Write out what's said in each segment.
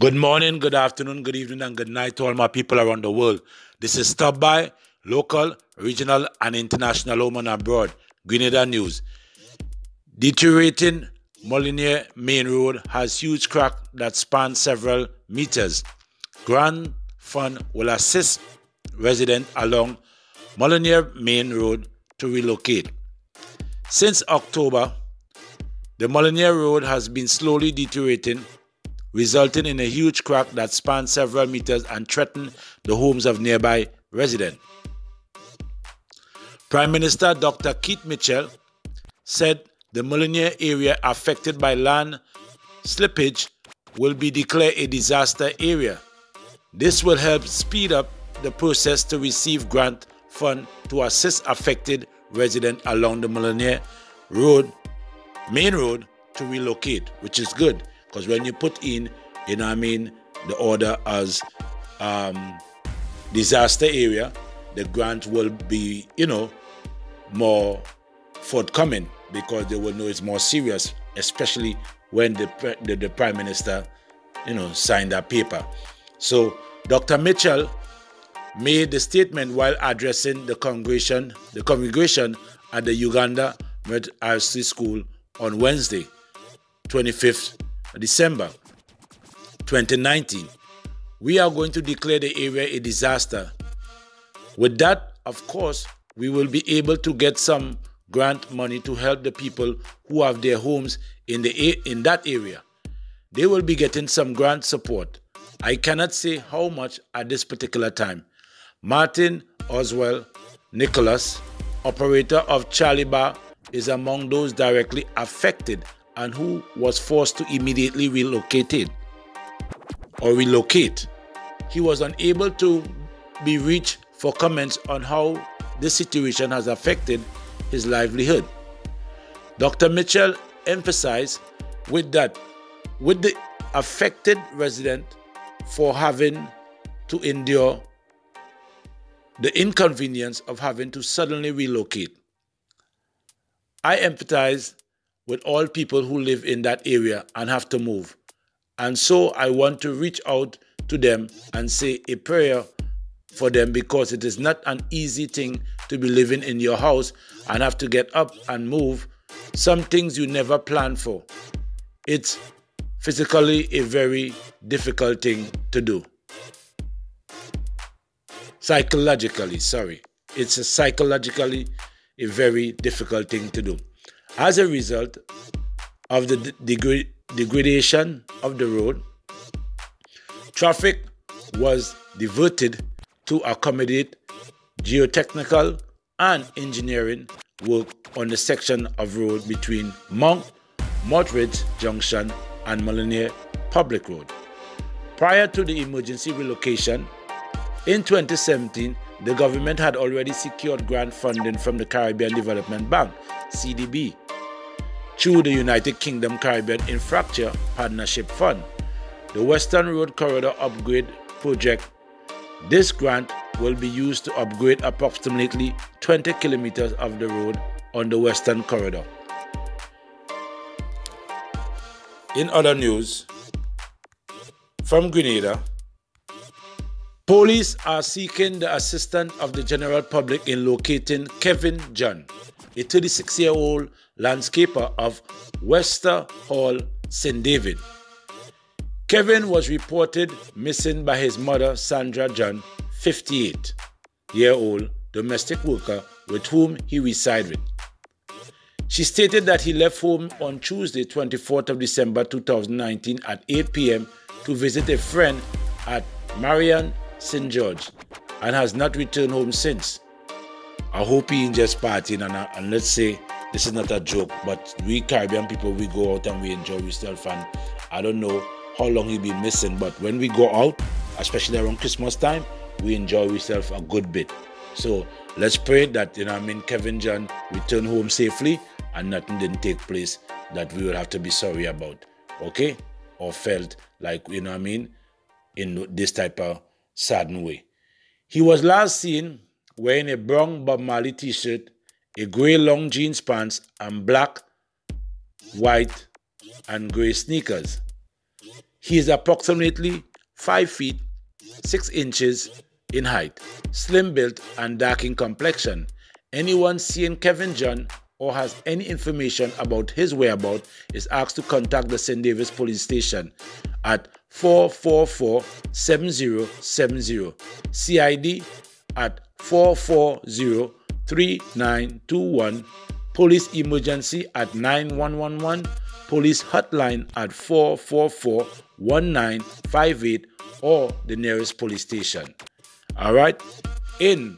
Good morning, good afternoon, good evening, and good night to all my people around the world. This is Stop By, local, regional, and international home and abroad. Grenada News. Deteriorating Molinere Main Road has huge crack that spans several meters. Grant Fund will assist residents along Molinere Main Road to relocate. Since October, the Molinere Road has been slowly deteriorating, resulting in a huge crack that spans several meters and threatens the homes of nearby residents. Prime Minister Dr. Keith Mitchell said the Molinere area affected by land slippage will be declared a disaster area. This will help speed up the process to receive grant fund to assist affected residents along the Molinere Main Road to relocate, which is good. Because when you put in, the order as disaster area, the grant will be, more forthcoming because they will know it's more serious, especially when the Prime Minister, signed that paper. So Dr. Mitchell made the statement while addressing the congregation at the Uganda Mercy School on Wednesday, 25th December 2019. We are going to declare the area a disaster. With that, of course, we will be able to get some grant money to help the people who have their homes in that area. They will be getting some grant support. I cannot say how much at this particular time. Martin Oswald Nicholas, operator of Charlie Bar, is among those directly affected and who was forced to immediately relocate. He was unable to be reached for comments on how this situation has affected his livelihood. Dr. Mitchell emphasized with the affected resident for having to endure the inconvenience of having to suddenly relocate. I empathize with all people who live in that area and have to move. And so I want to reach out to them and say a prayer for them, because it is not an easy thing to be living in your house and have to get up and move some things you never planned for. It's physically a very difficult thing to do. It's psychologically a very difficult thing to do. As a result of the degradation of the road, traffic was diverted to accommodate geotechnical and engineering work on the section of road between Montridge Junction and Molinere Public Road. Prior to the emergency relocation, in 2017, the government had already secured grant funding from the Caribbean Development Bank, CDB, through the United Kingdom Caribbean Infrastructure Partnership Fund, the Western Road Corridor Upgrade Project. This grant will be used to upgrade approximately 20 kilometers of the road on the Western Corridor. In other news, from Grenada, police are seeking the assistance of the general public in locating Kevin John, a 36-year-old landscaper of Wester Hall, St. David. Kevin was reported missing by his mother, Sandra John, 58-year-old domestic worker with whom he resided. She stated that he left home on Tuesday, 24th of December 2019 at 8 p.m. to visit a friend at Marion St. George and has not returned home since. I hope he ain't just partying and let's say this is not a joke, but we Caribbean people, we go out and we enjoy ourselves, and I don't know how long he been missing, but when we go out, especially around Christmas time, we enjoy ourselves a good bit. So let's pray that, Kevin John returned home safely and nothing didn't take place that we will have to be sorry about, okay? Or felt like, in this type of saddened way. He was last seen wearing a brown Bob Marley t-shirt, a grey long jeans pants, and black, white, and grey sneakers. He is approximately 5 feet 6 inches in height, slim built and dark in complexion. Anyone seeing Kevin John or has any information about his whereabouts is asked to contact the St. Davis Police Station at 444-7070, CID at 440-3921, Police Emergency at 9111, Police Hotline at 444-1958, or the nearest police station. All right. In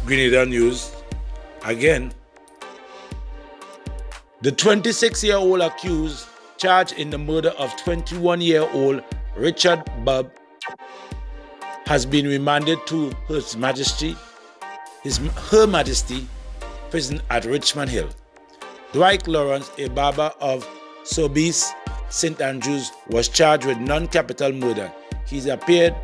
Grenada news, again, the 26-year-old accused charged in the murder of 21-year-old Richard Bubb has been remanded to Her Majesty prison at Richmond Hill. Dwight Lawrence, a barber of Sobeys, St. Andrews, was charged with non-capital murder. He appeared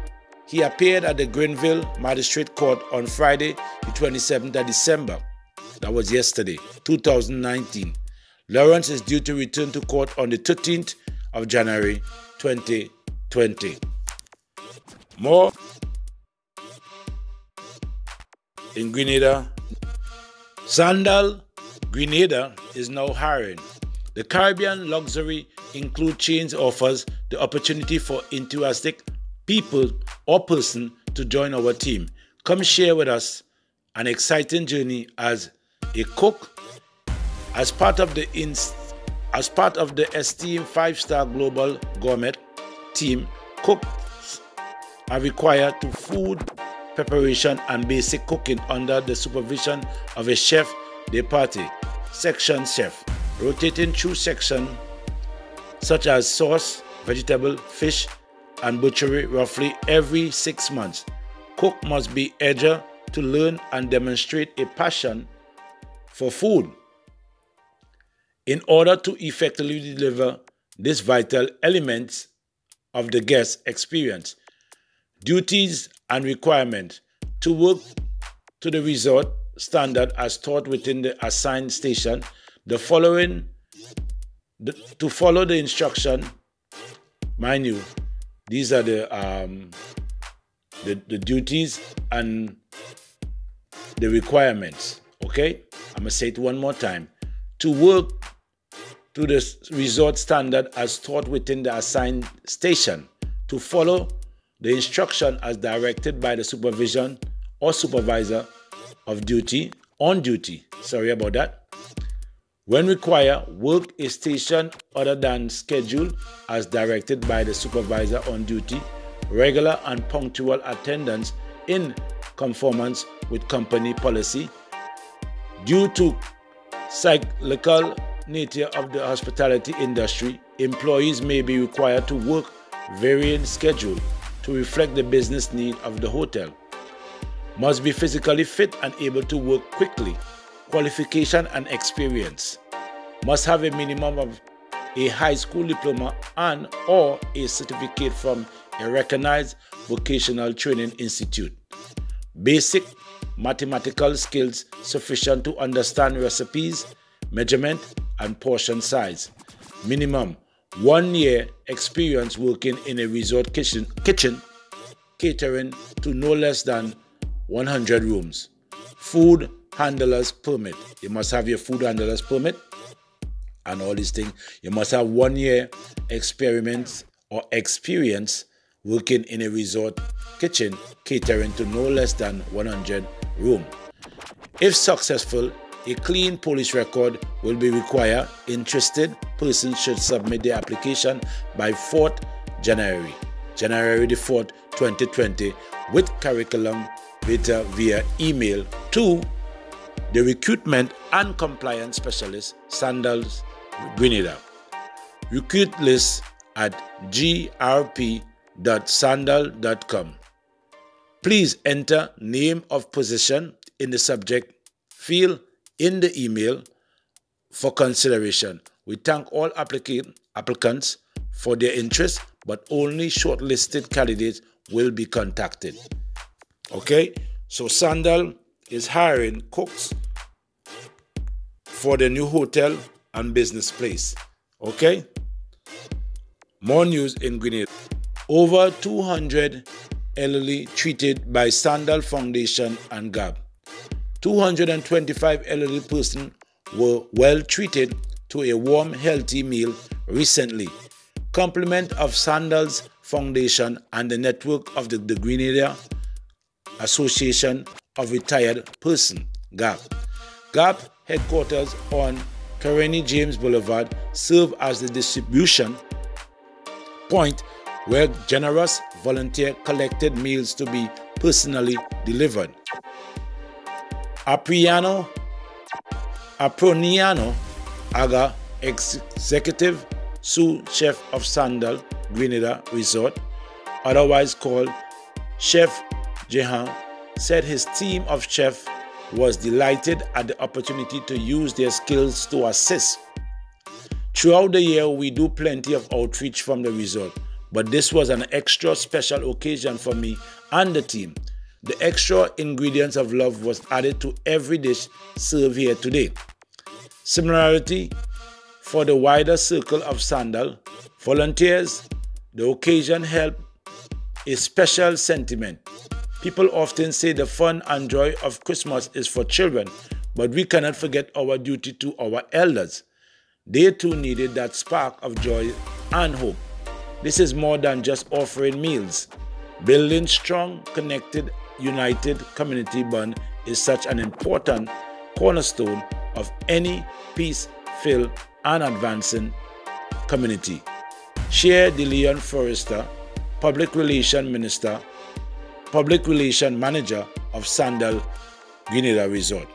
at the Greenville Magistrate Court on Friday, the 27th of December. That was yesterday, 2019. Lawrence is due to return to court on the 13th of January, 2020. More in Grenada. Sandals, Grenada is now hiring. The Caribbean luxury include chains offers the opportunity for enthusiastic people or person to join our team. Come share with us an exciting journey as a cook. As part of the esteemed 5-star global gourmet team, cooks are required to food preparation and basic cooking under the supervision of a chef de partie, section chef, rotating through sections such as sauce, vegetable, fish, and butchery roughly every 6 months. Cook must be eager to learn and demonstrate a passion for food in order to effectively deliver these vital elements of the guest experience. Duties and requirements: to work to the resort standard as taught within the assigned station, to follow the instruction. Mind you, these are the duties and the requirements. Okay, I'm gonna say it one more time. To work to the resort standard as taught within the assigned station, to follow the instruction as directed by the supervision or supervisor of duty, on duty. Sorry about that. When required, work a station other than schedule as directed by the supervisor on duty. Regular and punctual attendance in conformance with company policy. Due to cyclical nature of the hospitality industry, employees may be required to work varying schedule to reflect the business need of the hotel. Must be physically fit and able to work quickly. Qualification and experience: must have a minimum of a high school diploma and or a certificate from a recognized vocational training institute. Basic mathematical skills sufficient to understand recipes, measurement, and portion size. Minimum 1 year experience working in a resort kitchen catering to no less than 100 rooms. Food handler's permit. You must have your food handler's permit and all these things. You must have 1 year experience working in a resort kitchen catering to no less than 100 rooms. If successful, a clean police record will be required. Interested persons should submit their application by January the 4th, 2020, with curriculum via email to the Recruitment and Compliance Specialist, Sandals, Grenada. Recruit list at grp.sandal.com. Please enter name of position in the subject field in the email for consideration. We thank all applicants for their interest, but only shortlisted candidates will be contacted. Okay, so Sandal is hiring cooks for the new hotel and business place. Okay, More news in Grenada. Over 200 elderly treated by Sandals Foundation and GAP. 225 elderly persons were well treated to a warm, healthy meal recently. Compliment of Sandals Foundation and the network of the Grenada Association of Retired Persons, GAP. GAP headquarters on Carnegie James Boulevard serve as the distribution point where generous volunteer collected meals to be personally delivered. Aproniano Aga, executive sous chef of Sandals Grenada Resort, otherwise called Chef Jehan, said his team of chefs was delighted at the opportunity to use their skills to assist. Throughout the year, we do plenty of outreach from the resort, but this was an extra special occasion for me and the team. The extra ingredients of love was added to every dish served here today. Similarity for the wider circle of Sandals volunteers, the occasion held a special sentiment. People often say the fun and joy of Christmas is for children, but we cannot forget our duty to our elders. They too needed that spark of joy and hope. This is more than just offering meals. Building strong, connected, united community bond is such an important cornerstone of any peace-filled and advancing community. Chair DeLeon Forrester, Public Relations Manager of Sandals Grenada Resort.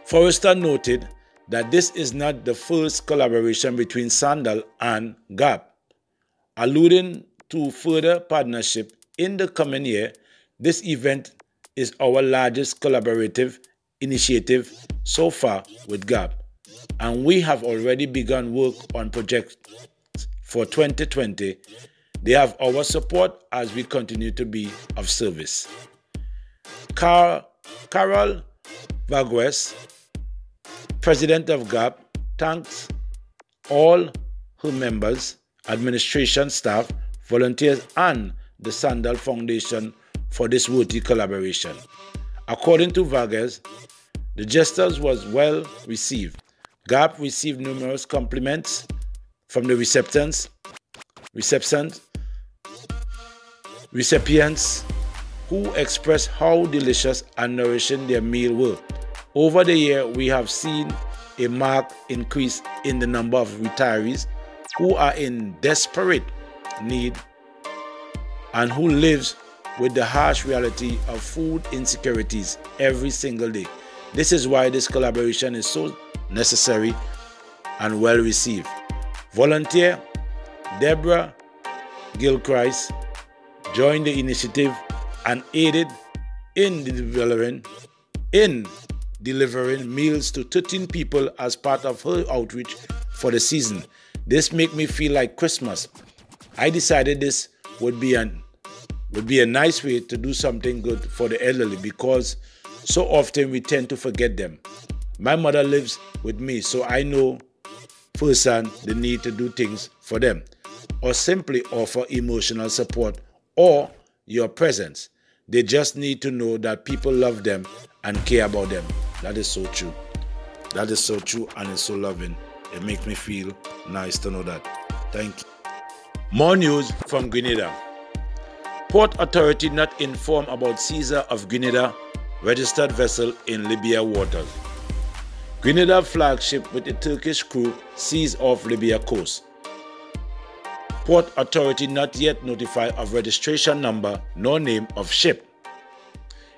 Forrester noted that this is not the first collaboration between Sandals and GAP. Alluding to further partnership in the coming year, this event is our largest collaborative initiative so far with GAP, and we have already begun work on projects for 2020. They have our support as we continue to be of service. Carol Vargas, President of GAP, thanks all her members, administration staff, volunteers, and the Sandals Foundation for this worthy collaboration. According to Vargas, the gestures was well received. GAP received numerous compliments from the recipients who expressed how delicious and nourishing their meal were. Over the year, we have seen a marked increase in the number of retirees who are in desperate need and who lives with the harsh reality of food insecurities every single day. This is why this collaboration is so necessary and well received. Volunteer Deborah Gilchrist joined the initiative and aided in delivering meals to 13 people as part of her outreach for the season. This made me feel like Christmas. I decided this would be a nice way to do something good for the elderly because so often we tend to forget them. My mother lives with me, so I know firsthand the need to do things for them or simply offer emotional support or your presence. They just need to know that people love them and care about them. That is so true. That is so true and it's so loving. It makes me feel nice to know that. Thank you. More news from Grenada. Port Authority not informed about seizure of Grenada registered vessel in Libya waters. Grenada flagship with a Turkish crew seized off Libya coast. Port Authority not yet notified of registration number nor name of ship.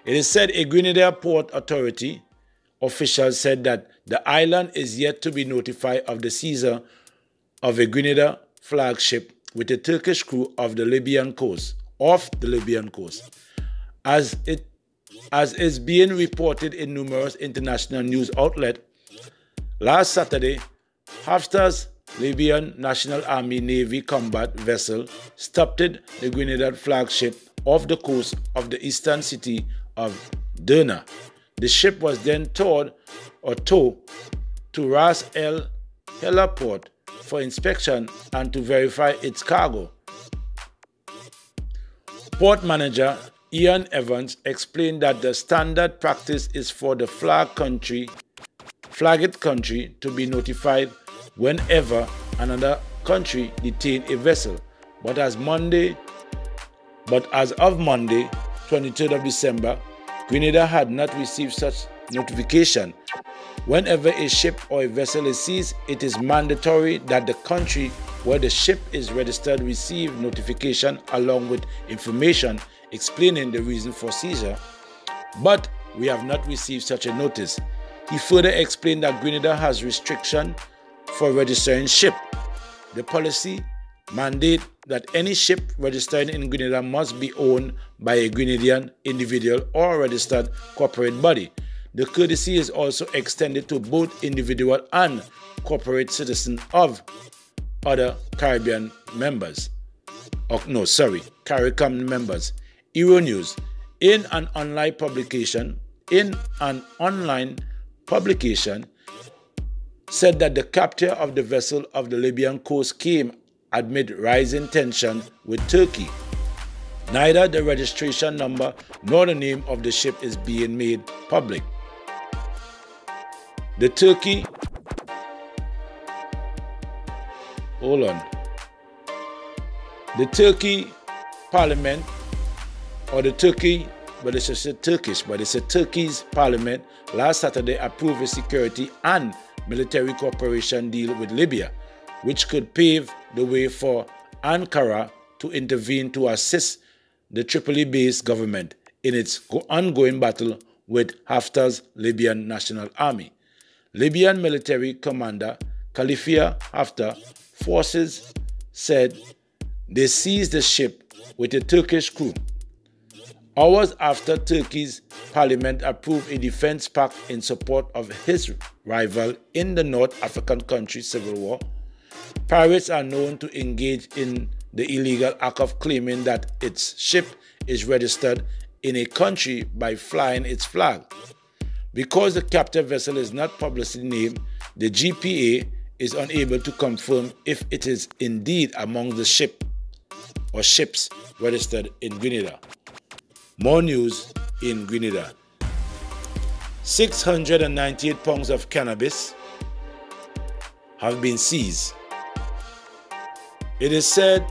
It is said a Grenada Port Authority official said that the island is yet to be notified of the seizure of a Grenada flagship with a Turkish crew off the Libyan coast. As is being reported in numerous international news outlets, last Saturday, Haftar's Libyan National Army Navy combat vessel stopped the Grenada flagship off the coast of the eastern city of Derna. The ship was then towed to Ras El Hela port for inspection and to verify its cargo. Port manager Ian Evans explained that the standard practice is for the flagged country to be notified whenever another country detains a vessel. But as of Monday, 23rd of December, Grenada had not received such notification. Whenever a ship or a vessel is seized, it is mandatory that the country where the ship is registered receive notification along with information explaining the reason for seizure. But we have not received such a notice. He further explained that Grenada has restriction for registering ship. The policy mandates that any ship registered in Grenada must be owned by a Grenadian individual or a registered corporate body. The courtesy is also extended to both individual and corporate citizens of other CARICOM members. Euronews, in an online publication, said that the capture of the vessel of the Libyan coast came amid rising tension with Turkey. Neither the registration number nor the name of the ship is being made public. The Turkey Parliament, or the Turkey, but it's just Turkish, but it's a Turkey's parliament last Saturday approved a security and military cooperation deal with Libya, which could pave the way for Ankara to intervene to assist the Tripoli-based government in its ongoing battle with Haftar's Libyan National Army. Libyan military commander Khalifa Haftar forces said they seized the ship with a Turkish crew. Hours after Turkey's parliament approved a defense pact in support of his rival in the North African country civil war, pirates are known to engage in the illegal act of claiming that its ship is registered in a country by flying its flag. Because the captured vessel is not publicly named, the GPA is unable to confirm if it is indeed among the ships registered in Grenada. More news in Grenada. 698 pounds of cannabis have been seized. It is said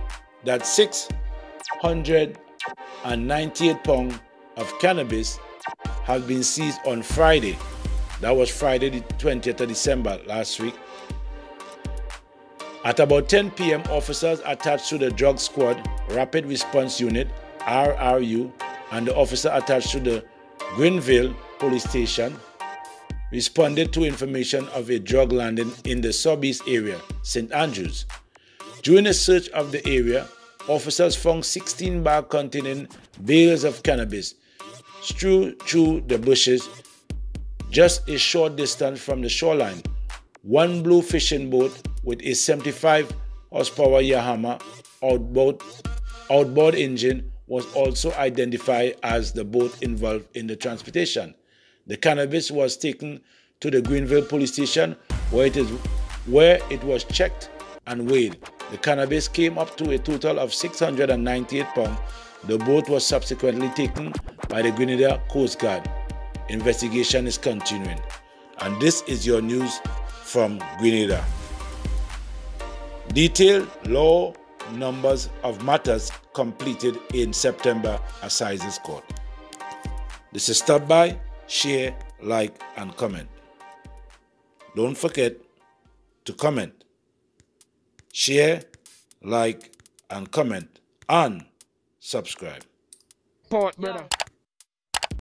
that 698 pounds of cannabis have been seized on Friday. That was Friday the 20th of December last week. At about 10 p.m., officers attached to the Drug Squad Rapid Response Unit, RRU, and the officer attached to the Greenville Police Station responded to information of a drug landing in the southeast area, St. Andrews. During a search of the area, officers found 16 bags containing bales of cannabis strewn through the bushes just a short distance from the shoreline. One blue fishing boat with a 75 horsepower Yamaha outboard engine was also identified as the boat involved in the transportation. The cannabis was taken to the Greenville Police Station where it was checked and weighed. The cannabis came up to a total of 698 pounds. The boat was subsequently taken by the Grenada Coast Guard. Investigation is continuing. And this is your news from Grenada. Detailed law numbers of matters completed in September Assizes Court. This is Stop By, share, like, and comment. Don't forget to comment, share, like, and comment, and subscribe. Port, brother.